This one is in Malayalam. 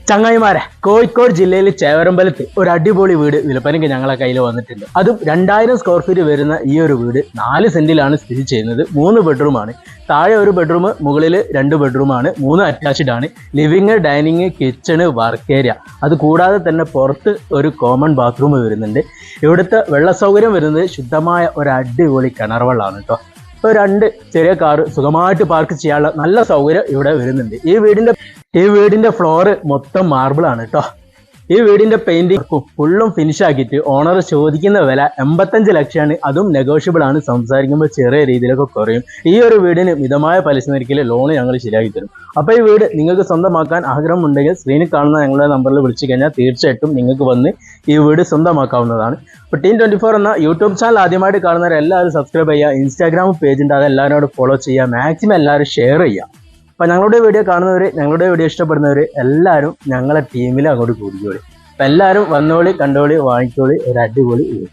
ചങ്ങായിമാരെ, കോഴിക്കോട് ജില്ലയിൽ ചേവരമ്പലത്ത് ഒരു അടിപൊളി വീട് വിൽപ്പനയ്ക്ക് ഞങ്ങളെ കയ്യിൽ വന്നിട്ടുണ്ട്. അതും 2000 സ്ക്വയർ ഫീറ്റ് വരുന്ന ഈ ഒരു വീട് 4 സെന്റിലാണ് സ്ഥിതി ചെയ്യുന്നത്. 3 ബെഡ്റൂമാണ്. താഴെ ഒരു ബെഡ്റൂം, മുകളിൽ 2 ബെഡ്റൂമാണ്. 3 അറ്റാച്ച്ഡ് ആണ്. Living, dining, kitchen, work area. അത് കൂടാതെ തന്നെ പുറത്ത് ഒരു കോമൺ ബാത്റൂം വരുന്നുണ്ട്. ഇവിടുത്തെ വെള്ള സൗകര്യം വരുന്നത് ശുദ്ധമായ ഒരു അടിപൊളി കിണർ വെള്ളമാണ് കേട്ടോ. ഇപ്പോൾ 2 ചെറിയ കാറ് സുഖമായിട്ട് പാർക്ക് ചെയ്യാനുള്ള നല്ല സൗകര്യം ഇവിടെ വരുന്നുണ്ട്. ഈ വീടിന്റെ ഫ്ലോറ് മൊത്തം മാർബിൾ ആണ് കേട്ടോ. ഈ വീടിന്റെ പെയിന്റിംഗ് ഫുള്ളും ഫിനിഷ് ആക്കിയിട്ട് ഓണർ ചോദിക്കുന്ന വില 85 ലക്ഷമാണ്. അതും നെഗോഷ്യബിൾ ആണ്. സംസാരിക്കുമ്പോൾ ചെറിയ രീതിയിലൊക്കെ കുറയും. ഈ ഒരു വീടിന് മിതമായ പലിശ നിരക്കിൽ ലോൺ ഞങ്ങൾ ശരിയാക്കി തരും. അപ്പോൾ ഈ വീട് നിങ്ങൾക്ക് സ്വന്തമാക്കാൻ ആഗ്രഹമുണ്ടെങ്കിൽ സ്ക്രീനിൽ കാണുന്ന ഞങ്ങളുടെ നമ്പറിൽ വിളിച്ചു കഴിഞ്ഞാൽ തീർച്ചയായിട്ടും നിങ്ങൾക്ക് വന്ന് ഈ വീട് സ്വന്തമാക്കാവുന്നതാണ്. ഇപ്പോൾ ടീം 24 എന്ന യൂട്യൂബ് ചാനൽ ആദ്യമായിട്ട് കാണുന്നവരെല്ലാവരും സബ്സ്ക്രൈബ് ചെയ്യുക. ഇൻസ്റ്റാഗ്രാം പേജ് ഉണ്ട്, അതെല്ലാവരോടും ഫോളോ ചെയ്യുക. മാക്സിമം എല്ലാവരും ഷെയർ ചെയ്യുക. അപ്പോൾ ഞങ്ങളുടെ വീഡിയോ കാണുന്നവർ, ഞങ്ങളുടെ വീഡിയോ ഇഷ്ടപ്പെടുന്നവർ എല്ലാവരും ഞങ്ങളെ ടീമിൽ അങ്ങോട്ട് കൂടിക്കോളി. അപ്പോൾ എല്ലാവരും വന്നോളി, കണ്ടോളി, വാങ്ങിക്കോളി. ഒരു അടിപൊളി വീഡിയോ.